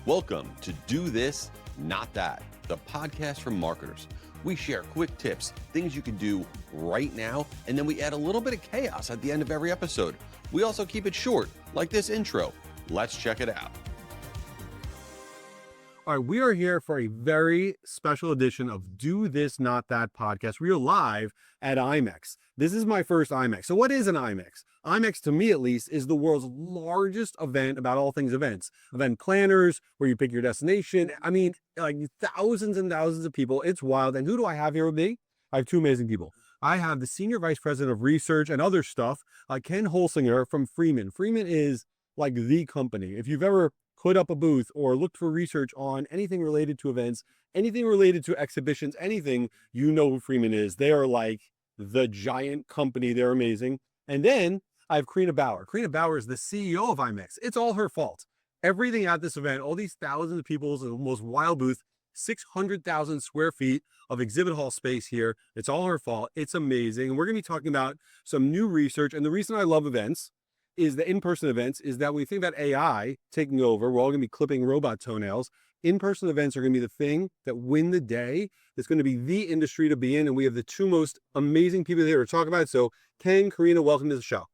Welcome to Do This, Not That, the podcast for marketers. We share quick tips, things you can do right now, and then we add a little bit of chaos at the end of every episode. We also keep it short, like this intro. Let's check it out. All right, we are here for a very special edition of Do This, Not That podcast. We are live at IMEX. This is my first IMEX. So what is an IMEX? IMEX, to me at least, is the world's largest event about all things events. Event planners, where you pick your destination. I mean, like thousands and thousands of people. It's wild. And who do I have here with me? I have two amazing people. I have the Senior Vice President of Research and other stuff, Ken Holsinger from Freeman. Freeman is like the company. If you've ever put up a booth or looked for research on anything related to events, anything related to exhibitions, anything, you know who Freeman is. They are like the giant company. They're amazing. And then I have Carina Bauer. Carina Bauer is the CEO of IMEX. It's all her fault. Everything at this event, all these thousands of people, the most wild booth, 600,000 square feet of exhibit hall space here. It's all her fault. It's amazing. And we're going to be talking about some new research. And the reason I love events is the in-person events is that when we think about AI taking over, we're all going to be clipping robot toenails. In-person events are going to be the thing that win the day. It's going to be the industry to be in. And we have the two most amazing people here to talk about it. So Ken, Carina, welcome to the show.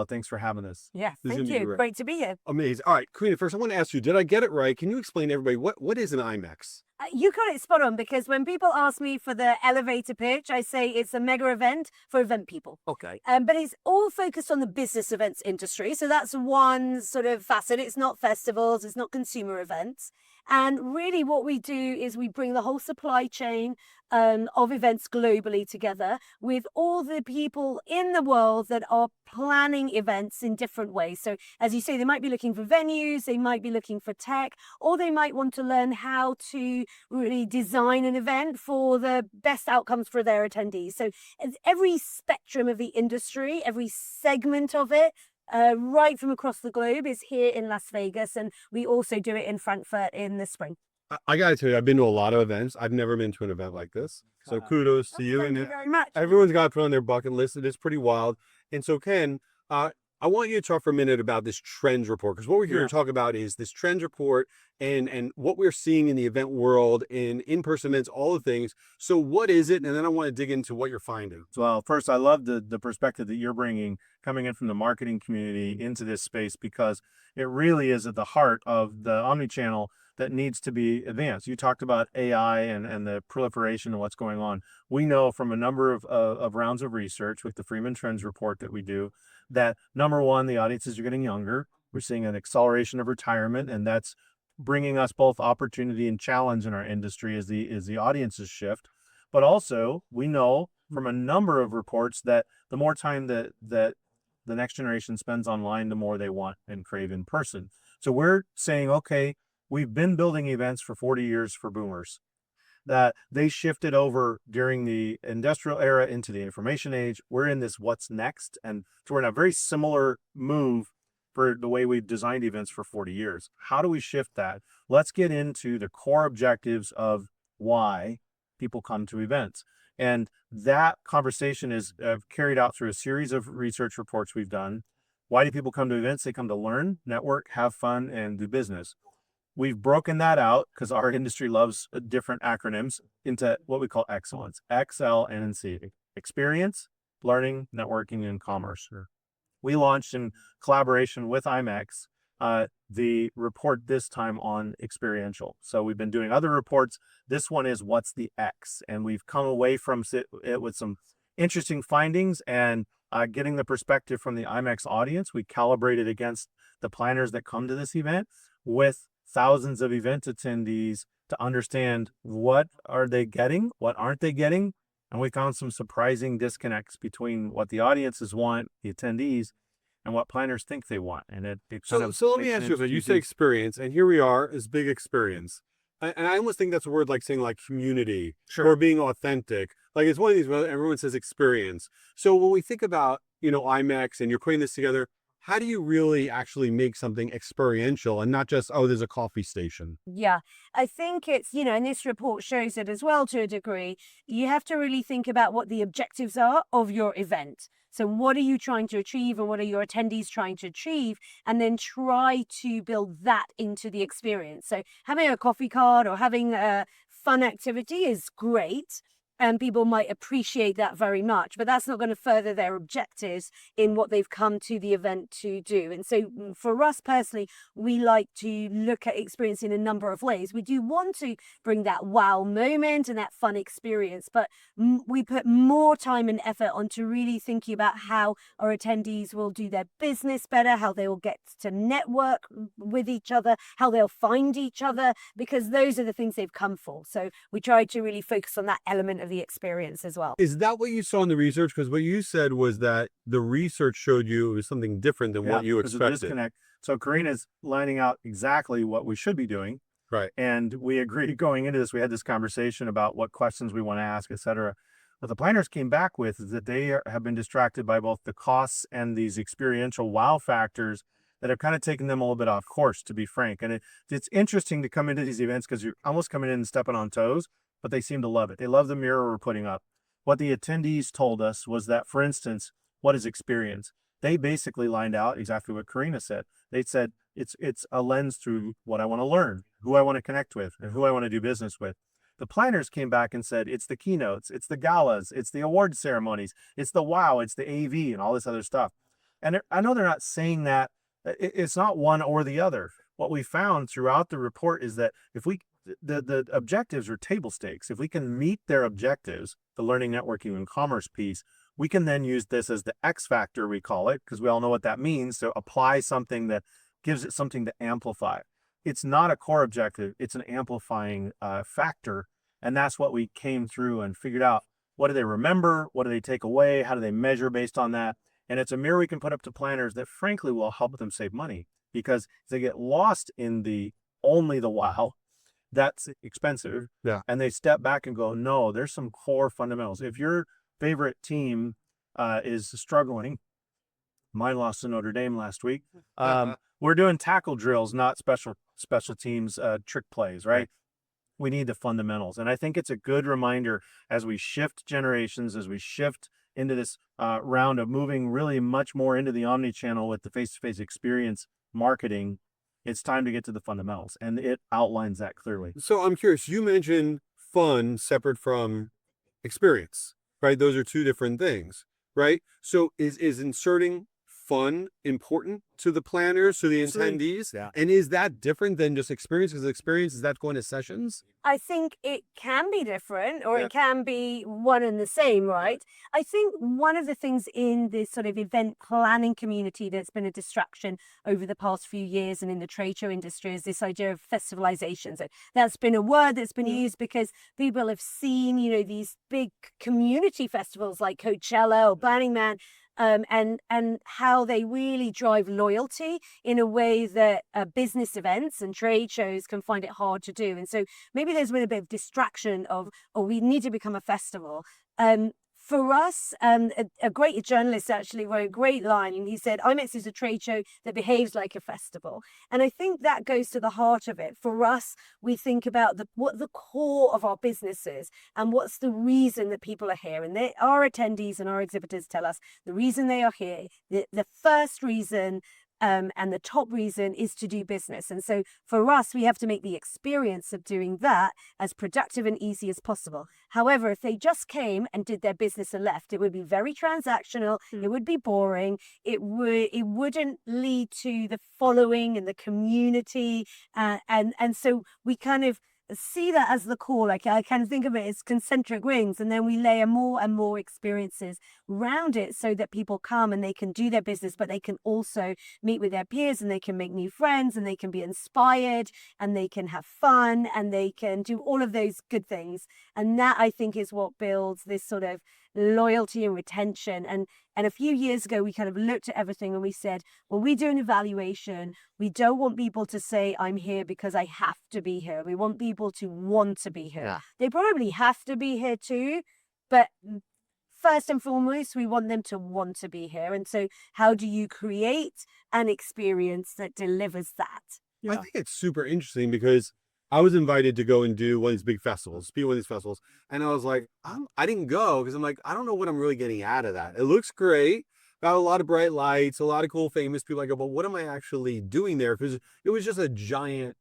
Thanks for having us. Yeah, thank you. Great to be here. Amazing. All right, Carina, first I want to ask you, did I get it right? Can you explain to everybody what is an IMEX? You got it spot on, because when people ask me for the elevator pitch, I say it's a mega event for event people. Okay. But it's all focused on the business events industry. So that's one sort of facet. It's not festivals, it's not consumer events. And really what we do is we bring the whole supply chain of events globally together with all the people in the world that are planning events in different ways. So as you say, they might be looking for venues, they might be looking for tech, or they might want to learn how to really design an event for the best outcomes for their attendees. So every spectrum of the industry, every segment of it, right from across the globe is here in Las Vegas, and we also do it in Frankfurt in the spring. I got to tell you, I've been to a lot of events. I've never been to an event like this. So kudos to you. Thank you very much. Everyone's got to put on their bucket list. It is pretty wild. And so Ken, I want you to talk for a minute about this trends report, because what we're here to talk about is this trends report and what we're seeing in the event world, in-person events, all the things. So what is it? And then I want to dig into what you're finding. Well, first, I love the perspective that you're bringing, coming in from the marketing community into this space, because it really is at the heart of the omnichannel that needs to be advanced. You talked about AI and the proliferation of what's going on. We know from a number of rounds of research with the Freeman Trends report that we do that, number one, the audiences are getting younger. We're seeing an acceleration of retirement, and that's bringing us both opportunity and challenge in our industry as the audiences shift. But also, we know from a number of reports that the more time that the next generation spends online, the more they want and crave in person. So we're saying, okay, we've been building events for 40 years for boomers, that they shifted over during the industrial era into the information age. We're in this what's next. And so we're in a very similar move for the way we've designed events for 40 years. How do we shift that? Let's get into the core objectives of why people come to events. And that conversation is carried out through a series of research reports we've done. Why do people come to events? They come to learn, network, have fun, and do business. We've broken that out, because our industry loves different acronyms, into what we call excellence, X, L, N, and C. Experience, learning, networking, and commerce. We launched in collaboration with IMEX the report this time on experiential. So we've been doing other reports. This one is what's the X, and we've come away from it with some interesting findings and getting the perspective from the IMEX audience. We calibrated against the planners that come to this event with thousands of event attendees to understand what are they getting, what aren't they getting. And we found some surprising disconnects between what the audiences want, the attendees, and what planners think they want. And so let me ask you, you say experience, and here we are, is big experience. And I almost think that's a word like saying like community or being authentic. Like it's one of these, everyone says experience. So when we think about, IMEX and you're putting this together, how do you really actually make something experiential and not just, oh, there's a coffee station? Yeah, I think it's, and this report shows it as well to a degree. You have to really think about what the objectives are of your event. So, what are you trying to achieve and what are your attendees trying to achieve? And then try to build that into the experience. So, having a coffee card or having a fun activity is great. And people might appreciate that very much, but that's not going to further their objectives in what they've come to the event to do. And so for us personally, we like to look at experience in a number of ways. We do want to bring that wow moment and that fun experience, but we put more time and effort onto really thinking about how our attendees will do their business better, how they will get to network with each other, how they'll find each other, because those are the things they've come for. So we try to really focus on that element of the experience as well. Is that what you saw in the research? Because what you said was that the research showed you it was something different than what you there's a expected. disconnect. So Carina's lining out exactly what we should be doing. Right. And we agreed going into this, we had this conversation about what questions we want to ask, et cetera. What the planners came back with is that they have been distracted by both the costs and these experiential wow factors that have kind of taken them a little bit off course, to be frank. And it's interesting to come into these events because you're almost coming in and stepping on toes, but they seem to love it. They love the mirror we're putting up. What the attendees told us was that, for instance, what is experience? They basically lined out exactly what Carina said. They said it's a lens through what I want to learn, who I want to connect with, and who I want to do business with. The planners came back and said it's the keynotes, it's the galas, it's the award ceremonies, it's the wow, it's the AV, and all this other stuff. And I know they're not saying that. It's not one or the other. What we found throughout the report is that if the objectives are table stakes. If we can meet their objectives, the learning, networking, and commerce piece, we can then use this as the X factor, we call it, because we all know what that means, to apply something that gives it something to amplify. It's not a core objective, it's an amplifying factor. And that's what we came through and figured out. What do they remember? What do they take away? How do they measure based on that? And it's a mirror we can put up to planners that frankly will help them save money, because if they get lost in only the wow, that's expensive. Yeah. And they step back and go, no, there's some core fundamentals. If your favorite team is struggling, mine lost to Notre Dame last week. We're doing tackle drills, not special teams trick plays, right? We need the fundamentals. And I think it's a good reminder as we shift generations, as we shift into this round of moving really much more into the omni-channel with the face-to-face experience marketing, it's time to get to the fundamentals, and it outlines that clearly. So I'm curious, you mentioned fun separate from experience, right? Those are two different things, right? So is inserting fun important to the planners, to the attendees? Yeah. And is that different than just experience? Because experience, is that going to sessions? I think it can be different, or Yeah. it can be one and the same, right? I think one of the things in this sort of event planning community that's been a distraction over the past few years and in the trade show industry is this idea of festivalization. So that's been a word that's been used because people have seen, these big community festivals like Coachella or Burning Man, and how they really drive loyalty in a way that business events and trade shows can find it hard to do. And so maybe there's been a bit of distraction of, we need to become a festival. For us, a great journalist actually wrote a great line, and he said, IMEX is a trade show that behaves like a festival. And I think that goes to the heart of it. For us, we think about what the core of our business is and what's the reason that people are here. And our attendees and our exhibitors tell us the reason they are here, the first reason and the top reason is to do business. And so for us, we have to make the experience of doing that as productive and easy as possible. However, if they just came and did their business and left, it would be very transactional. It would be boring. It wouldn't lead to the following and the community. And so we kind of see that as the core. Like, I kind of think of it as concentric rings, and then we layer more and more experiences around it so that people come and they can do their business, but they can also meet with their peers, and they can make new friends, and they can be inspired, and they can have fun, and they can do all of those good things. And that, I think, is what builds this sort of loyalty and retention. And a few years ago, we kind of looked at everything and we said, when we do an evaluation, we don't want people to say, I'm here because I have to be here. We want people to want to be here. Yeah. They probably have to be here too, but first and foremost, we want them to want to be here. And so how do you create an experience that delivers that? I think it's super interesting because I was invited to go and do one of these big festivals, speak at one of these festivals, and I was like, I didn't go because I'm like, I don't know what I'm really getting out of that. It looks great, got a lot of bright lights, a lot of cool famous people. I go, but what am I actually doing there? Because it was just a giant,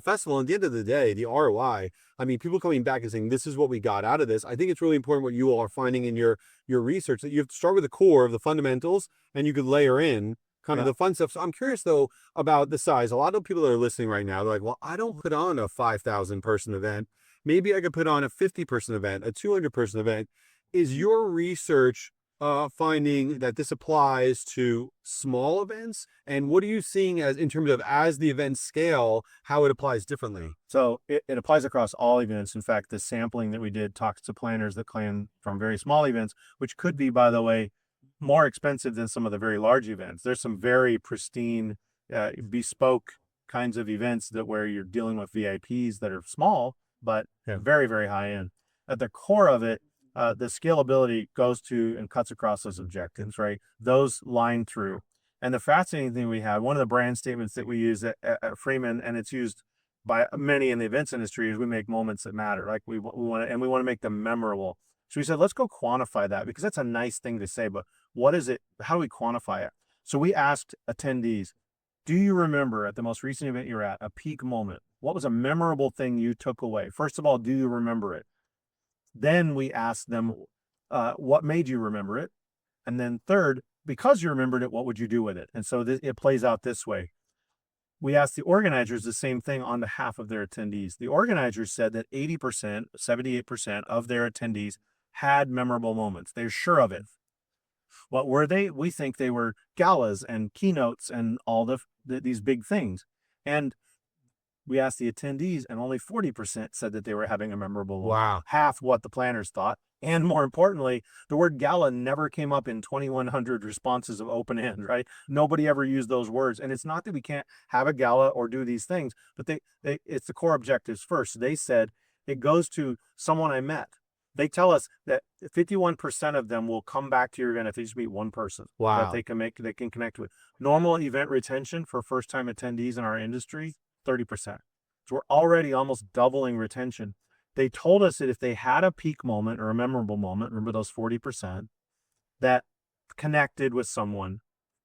festival. And at the end of the day, the ROI, I mean, people coming back and saying, this is what we got out of this. I think it's really important what you all are finding in your research, that you have to start with the core of the fundamentals and you could layer in kind of the fun stuff. So I'm curious though about the size. A lot of people that are listening right now, they're like, well, I don't put on a 5,000 person event. Maybe I could put on a 50 person event, a 200 person event. Is your research finding that this applies to small events? And what are you seeing as in terms of as the events scale, how it applies differently? So it applies across all events. In fact, the sampling that we did talks to planners that plan from very small events, which could be, by the way, more expensive than some of the very large events. There's some very pristine, bespoke kinds of events that where you're dealing with VIPs that are small, but very, very high end. At the core of it, the scalability goes to and cuts across those objectives, right? Those line through. And the fascinating thing we have, one of the brand statements that we use at Freeman, and it's used by many in the events industry, is we make moments that matter. Like we want to make them memorable. So we said, let's go quantify that, because that's a nice thing to say, but what is it? How do we quantify it? So we asked attendees, do you remember at the most recent event you're at, a peak moment? What was a memorable thing you took away? First of all, do you remember it? Then we asked them, what made you remember it? And then third, because you remembered it, what would you do with it? And so it plays out this way. We asked the organizers the same thing on behalf of their attendees. The organizers said that 80%, 78% of their attendees had memorable moments. They're sure of it. What were they? We think they were galas and keynotes and all these big things. And we asked the attendees, and only 40% said that they were having a memorable moment. Wow. Half what the planners thought. And more importantly, the word gala never came up in 2,100 responses of open end, right? Nobody ever used those words. And it's not that we can't have a gala or do these things, but it's the core objectives first. They said it goes to someone I met. They tell us that 51% of them will come back to your event if they just meet one person that they can connect with. Normal event retention for first-time attendees in our industry, 30%. So we're already almost doubling retention. They told us that if they had a peak moment or a memorable moment, remember those 40%, that connected with someone,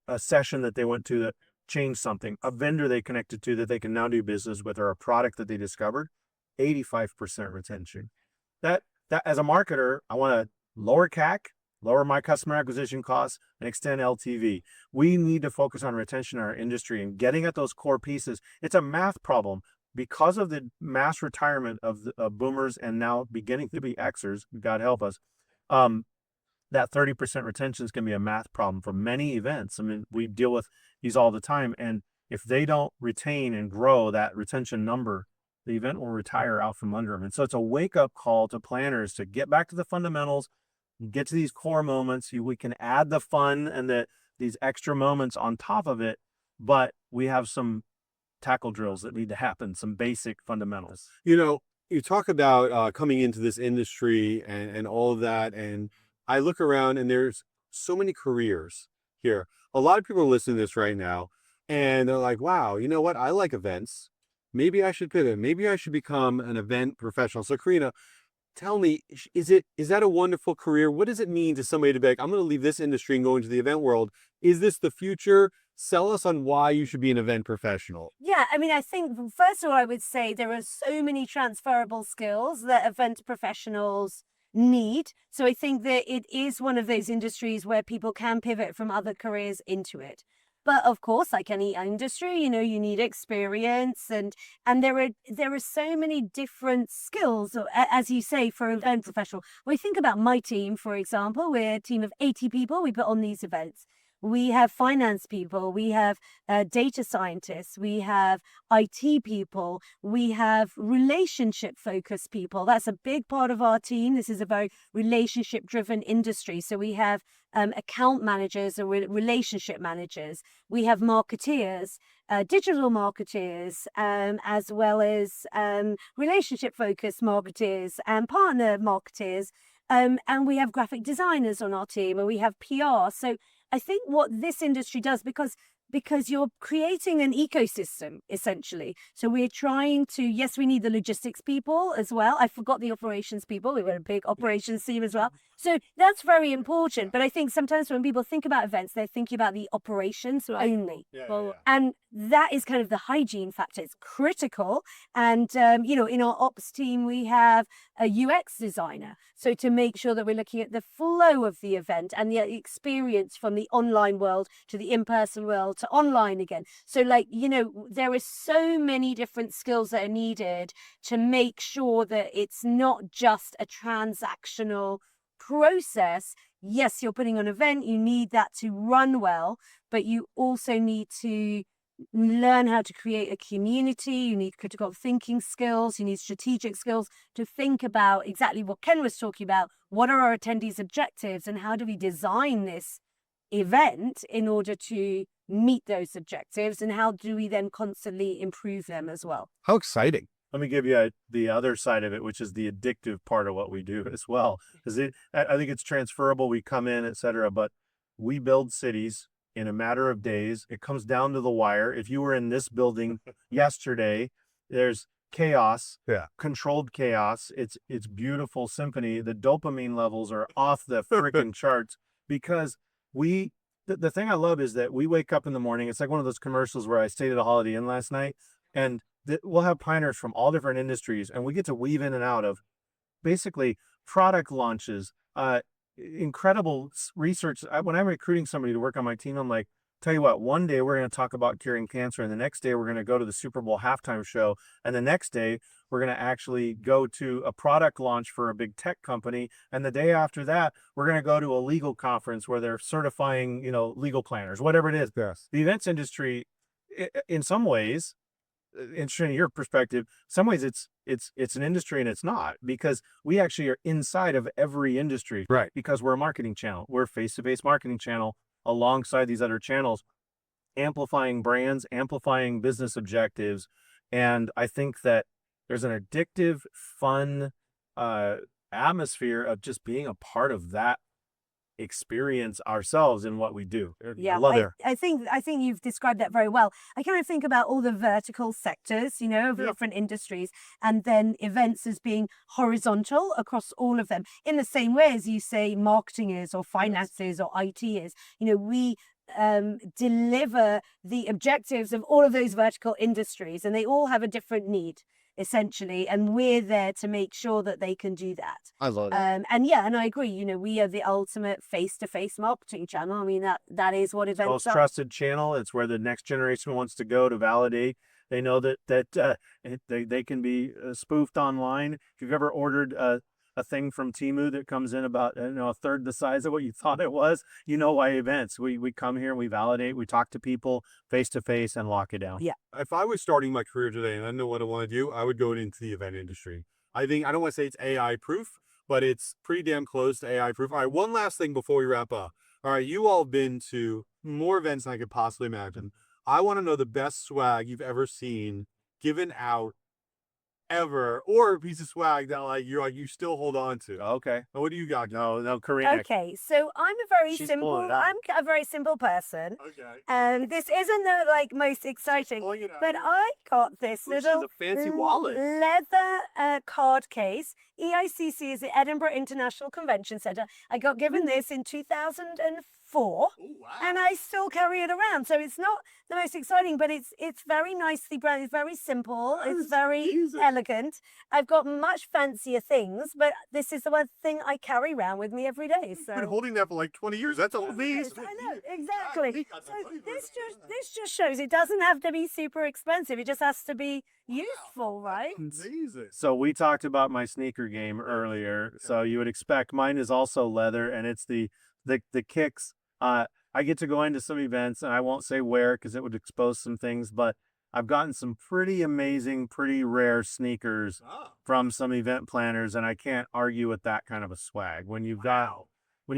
a session that they went to that changed something, a vendor they connected to that they can now do business with, or a product that they discovered, 85% retention. That as a marketer, I want to lower CAC, lower my customer acquisition costs, and extend LTV. We need to focus on retention in our industry and getting at those core pieces. It's a math problem. Because of the mass retirement of boomers and now beginning to be Xers, God help us, that 30% retention is going to be a math problem for many events. I mean, we deal with these all the time. And if they don't retain and grow that retention number, the event will retire out from under them. And so it's a wake-up call to planners to get back to the fundamentals, get to these core moments. We can add the fun and these extra moments on top of it, but we have some tackle drills that need to happen, some basic fundamentals. You talk about coming into this industry and all of that, and I look around and there's so many careers here. A lot of people are listening to this right now, and they're like, wow, you know what? I like events. Maybe I should pivot. Maybe I should become an event professional. So Carina, tell me, is that a wonderful career? What does it mean to somebody to be like, I'm going to leave this industry and go into the event world? Is this the future? Sell us on why you should be an event professional. Yeah, I mean, I think, first of all, I would say there are so many transferable skills that event professionals need. So I think that it is one of those industries where people can pivot from other careers into it. But of course, like any industry, you need experience, and there are so many different skills, as you say, for an event professional. When I think about my team, for example, we're a team of 80 people. We put on these events. We have finance people, we have data scientists, we have IT people, we have relationship-focused people. That's a big part of our team. This is a very relationship-driven industry. So we have account managers or relationship managers. We have marketeers, digital marketeers, as well as relationship-focused marketeers and partner marketeers. And we have graphic designers on our team, and we have PR. So I think what this industry does, because you're creating an ecosystem, essentially. So we're trying to, yes, we need the logistics people as well. I forgot the operations people. We've got a big operations team as well. So that's very important. But I think sometimes when people think about events, they're thinking about the operations only. And that is kind of the hygiene factor. It's critical. And, in our ops team, we have a UX designer. So to make sure that we're looking at the flow of the event and the experience from the online world to the in-person world to online again. So there are so many different skills that are needed to make sure that it's not just a transactional process. Yes, you're putting on an event, you need that to run well, but you also need to learn how to create a community. You need critical thinking skills, you need strategic skills to think about exactly what Ken was talking about. What are our attendees' objectives, and how do we design this event in order to meet those objectives, and how do we then constantly improve them as well? How exciting. Let me give you the other side of it, which is the addictive part of what we do as well. Because I think it's transferable. We come in, et cetera, but we build cities in a matter of days. It comes down to the wire. If you were in this building yesterday, there's chaos, controlled chaos. It's beautiful symphony. The dopamine levels are off the freaking charts because the thing I love is that we wake up in the morning. It's like one of those commercials where I stayed at a Holiday Inn last night, and we'll have planners from all different industries, and we get to weave in and out of basically product launches, incredible research. When I'm recruiting somebody to work on my team, I'm like, tell you what, one day we're going to talk about curing cancer, and the next day we're going to go to the Super Bowl halftime show, and the next day we're going to actually go to a product launch for a big tech company, and the day after that we're going to go to a legal conference where they're certifying, legal planners, whatever it is. Yes. The events industry, in some ways, interesting in your perspective, some ways it's an industry and it's not, because we actually are inside of every industry, right? Because we're a marketing channel. We're a face-to-face marketing channel alongside these other channels, amplifying brands, amplifying business objectives. And I think that there's an addictive, fun atmosphere of just being a part of that experience ourselves in what we do. Yeah, love it. I think you've described that very well. I kind of think about all the vertical sectors, of different industries, and then events as being horizontal across all of them. In the same way as you say marketing is, or finance is, or IT is. We deliver the objectives of all of those vertical industries, and they all have a different need, essentially, and we're there to make sure that they can do that. I love it. And I agree. We are the ultimate face-to-face marketing channel. I mean, that is what events most are. trusted channel. It's where the next generation wants to go to validate. They know that they can be spoofed online. If you've ever ordered a thing from Temu that comes in about a third the size of what you thought it was, why events. We come here, we validate, we talk to people face to face and lock it down. Yeah. If I was starting my career today and I know what I want to do, I would go into the event industry. I don't want to say it's AI proof, but it's pretty damn close to AI proof. All right, one last thing before we wrap up. All right, you all have been to more events than I could possibly imagine. I want to know the best swag you've ever seen given out ever, or a piece of swag that you still hold on to. Okay. What do you got? No, Carina. Okay, so I'm a very simple person. Okay. And this isn't the most exciting, but I got this little a fancy wallet. leather card case. EICC is the Edinburgh International Convention Centre. I got given this in 2004. Oh, wow. And I still carry it around. So it's not the most exciting, but it's very nicely branded. It's very simple. It's very elegant. I've got much fancier things, but this is the one thing I carry around with me every day. So You've been holding that for like 20 years. That's amazing. I know, exactly. So this just shows it doesn't have to be super expensive. It just has to be useful, right? Amazing. So we talked about my sneaker game earlier. So you would expect mine is also leather, and it's the kicks. I get to go into some events, and I won't say where because it would expose some things, but I've gotten some pretty amazing, pretty rare sneakers from some event planners, and I can't argue with that kind of a swag. When you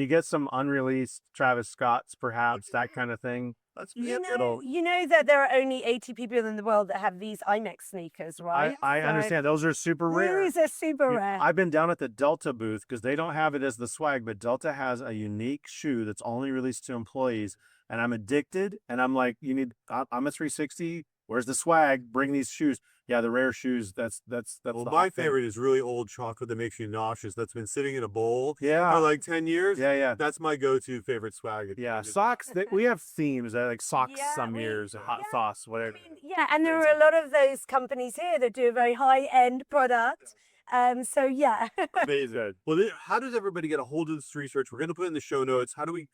get some unreleased Travis Scotts, perhaps, that kind of thing, Let's You know that there are only 80 people in the world that have these IMEX sneakers, right? I understand. Those are super rare. These are super rare. I've been down at the Delta booth because they don't have it as the swag, but Delta has a unique shoe that's only released to employees. And I'm addicted. And I'm like, I'm a 360. Where's the swag? Bring these shoes. Yeah, the rare shoes. That's Well, my favorite is really old chocolate that makes you nauseous. That's been sitting in a bowl Yeah. for like 10 years. Yeah. That's my go-to favorite swag. Yeah, socks. We have themes like socks Yeah, some years, hot sauce, whatever. Yeah, and there are a lot of those companies here that do a very high-end product. So yeah. Amazing. Well, how does everybody get a hold of this research? We're going to put it in the show notes. How do we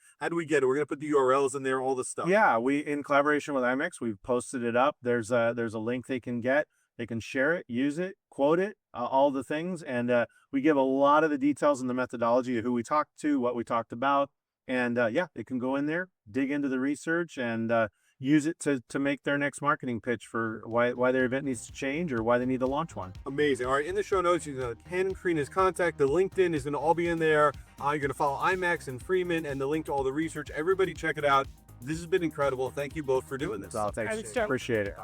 get it? We're going to put the URLs in there, all the stuff. Yeah, we in collaboration with IMEX, we've posted it up. There's a link they can get. They can share it, use it, quote it, all the things, and we give a lot of the details and the methodology of who we talked to, what we talked about, and yeah, they can go in there, dig into the research, and use it to make their next marketing pitch for why their event needs to change or why they need to launch one. Amazing. All right, in the show notes, you're going to Ken and Carina's contact. The LinkedIn is going to all be in there. You're going to follow IMEX and Freeman and the link to all the research. Everybody check it out. This has been incredible. Thank you both for doing this. Thanks. Appreciate it.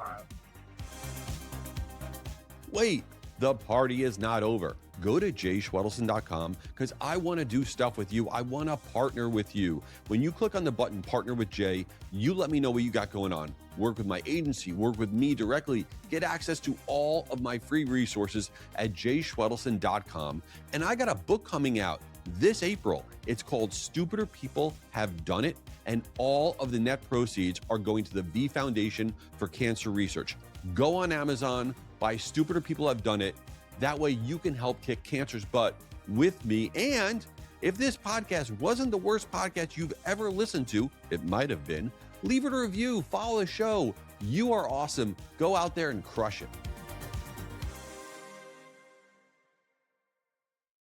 Wait, the party is not over. Go to jayschwedelson.com because I want to do stuff with you. I want to partner with you. When you click on the button Partner with Jay, you let me know what you got going on. Work with my agency, work with me directly, get access to all of my free resources at jayschwedelson.com. And I got a book coming out this April. It's called Stupider People Have Done It, and all of the net proceeds are going to the V Foundation for Cancer Research. Go on Amazon, buy Stupider People Have Done It. That way you can help kick cancer's butt with me. And if this podcast wasn't the worst podcast you've ever listened to, it might have been, leave it a review, follow the show. You are awesome. Go out there and crush it.